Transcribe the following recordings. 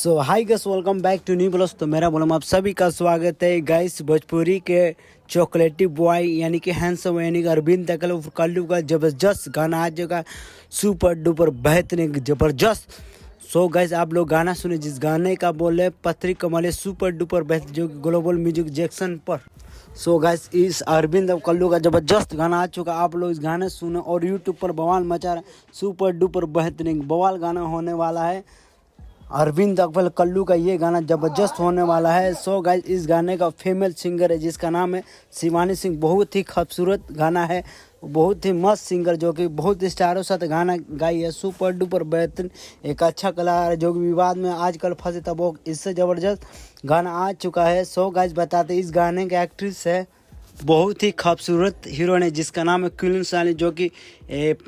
So hi guys, welcome back to new blog. तो मेरा बोलूँ आप सभी का स्वागत है गाइस। भोजपुरी के चॉकलेटी बॉय यानी कि हैंडसम यानी कि अरविंद दकल कल्लू का ज़बरदस्त गाना आज का सुपर डुपर बेहतरीन ज़बरदस्त। सो गाइस आप लोग गाना सुने जिस गाने का बोले पत्री कमले सुपर डुपर बेहतर जो ग्लोबल म्यूजिक जैक्सन पर। सो गाइस इस अरविंद कल्लू का ज़बरदस्त गाना आ चुका, आप लोग इस गाने सुने और यूट्यूब पर बवाल मचा रहा है। सुपर डुपर बेहतरीन बवाल गाना होने वाला है। अरविंद अकबर कल्लू का ये गाना ज़बरदस्त होने वाला है। सो गाइस इस गाने का फीमेल सिंगर है जिसका नाम है शिवानी सिंह। बहुत ही खूबसूरत गाना है, बहुत ही मस्त सिंगर जो कि बहुत स्टारों साथ गाना गाई है। सुपर डुपर बेहतरीन एक अच्छा कलाकार है जो कि विवाद में आजकल फंसे तब वो इससे ज़बरदस्त गाना आ चुका है। सो गाइस बताते इस गाने के एक्ट्रेस है बहुत ही खूबसूरत हीरोइन है जिसका नाम है क्वीन साली जो कि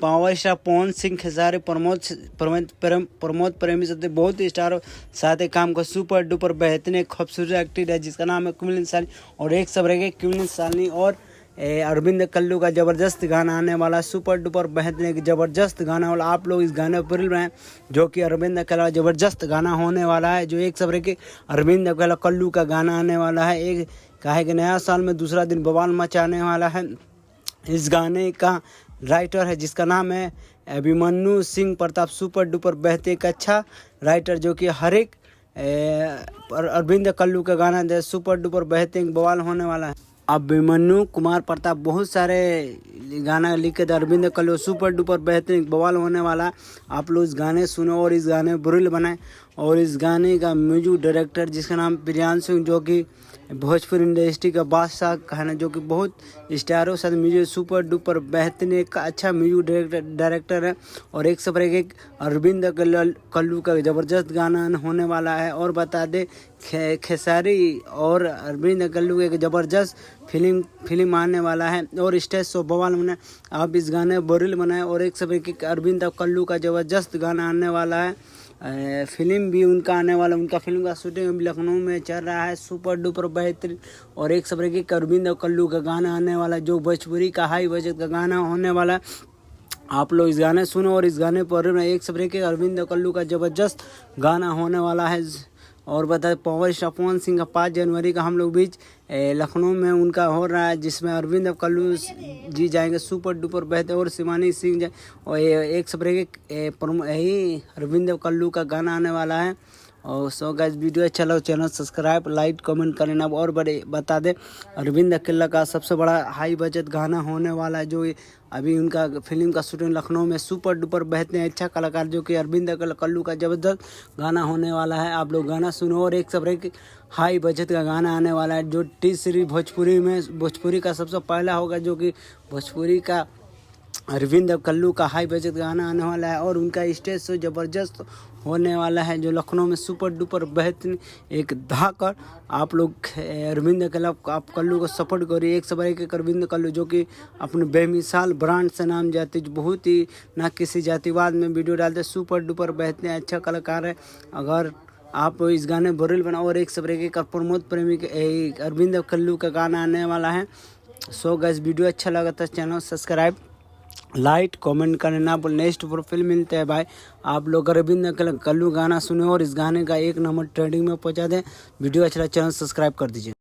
पावर स्टार पवन सिंह खेसारी प्रमोद प्रेमी से बहुत ही स्टारों साथ काम का सुपर डुपर बेहतरीन खूबसूरत एक्टर है जिसका नाम है क्वीन साली। और एक सब रहेगा क्वीन साली और अरविंद कल्लू का ज़बरदस्त गाना आने वाला सुपर डुपर बेहतरीन ज़बरदस्त गाना वाला। आप लोग इस गाने पर रहे हैं जो कि अरविंद कल्लू ज़बरदस्त गाना होने वाला है। जो एक सब रहेगा अरविंद कल्लू का गाना आने वाला है। एक काहे कि नया साल में दूसरा दिन बवाल मचाने वाला है। इस गाने का राइटर है जिसका नाम है अभिमन्यु सिंह प्रताप। सुपर डुपर बेहतरीन एक अच्छा राइटर जो कि हर एक अरविंद कल्लू का गाना सुपर डुपर बेहतरीन बवाल होने वाला है। अभिमन्यु कुमार प्रताप बहुत सारे गाना लिखे थे अरविंद कल्लू सुपर डुपर बेहतरीन बवाल होने वाला। आप लोग इस गाने सुनो और इस गाने बुरिल बनाए। और इस गाने का म्यूजिक डायरेक्टर जिसका नाम प्रियांशु सिंह जो कि भोजपुरी इंडस्ट्री का बादशाह कहना जो कि बहुत स्टारों साथ म्यूजिक सुपर डुपर बेहतरीन एक अच्छा म्यूजिक डायरेक्टर है। और एक सब एक अरविंद कल्लू का ज़बरदस्त गाना होने वाला है। और बता दे खेसारी और अरविंद कल्लू एक ज़बरदस्त फिल्म आने वाला है और स्टेज शो बवाल बनाए। आप इस गाने बोरिल बनाए। और एक सब एक अरविंद कल्लू का ज़बरदस्त गाना आने वाला है। फिल्म भी उनका आने वाला, उनका फिल्म का शूटिंग अभी लखनऊ में चल रहा है सुपर डुपर बेहतरीन। और एक सब की अरविंद कल्लू का गाना आने वाला जो भोजपुरी का हाई बजट का गाना होने वाला। आप लोग इस गाने सुनो और इस गाने पर एक सब के अरविंद कल्लू का ज़बरदस्त गाना होने वाला है। और बताए पावर स्टार पवन सिंह का 5 जनवरी का हम लोग बीच लखनऊ में उनका हो रहा है जिसमें अरविंद कल्लू जी जाएंगे सुपर डुपर बेहतर और शिवानी सिंह जाए। और एक सब यही अरविंद कल्लू का गाना आने वाला है। और सो गाइस वीडियो अच्छा लगा चैनल सब्सक्राइब लाइक कमेंट करना। और बड़े बता दे अरविंद कल्लू का सबसे बड़ा हाई बजट गाना होने वाला है जो अभी उनका फिल्म का शूटिंग लखनऊ में सुपर डुपर बेहतरीन अच्छा कलाकार जो कि अरविंद कल्लू का ज़बरदस्त गाना होने वाला है। आप लोग गाना सुनो और एक सब हाई बजट का गाना आने वाला है जो टी सीरीज भोजपुरी का सबसे पहला होगा जो कि भोजपुरी का अरविंद कल्लू का हाई बजट गाना आने वाला है। और उनका स्टेज शो ज़बरदस्त होने वाला है जो लखनऊ में सुपर डुपर बेहतरीन एक धाकर। आप लोग अरविंद कल्लू को सपोर्ट करिए। एक सब एक अरविंद कल्लू जो कि अपने बेमिसाल ब्रांड से नाम जाती बहुत ही ना किसी जातिवाद में वीडियो डालते सुपर डुपर बेहतरीन अच्छा कलाकार है। अगर आप इस गाने बोरिल बनाओ और एक सब एक प्रमोद प्रेमी के अरविंद कल्लू का गाना आने वाला है। सो गाइस वीडियो अच्छा लगा तो चैनल सब्सक्राइब लाइक कमेंट करना ना बोल। नेक्स्ट प्रोफाइल मिलते हैं भाई। आप लोग अरविंद कल्लू गाना सुने और इस गाने का 1 नंबर ट्रेंडिंग में पहुंचा दें। वीडियो अच्छा चैनल सब्सक्राइब कर दीजिए।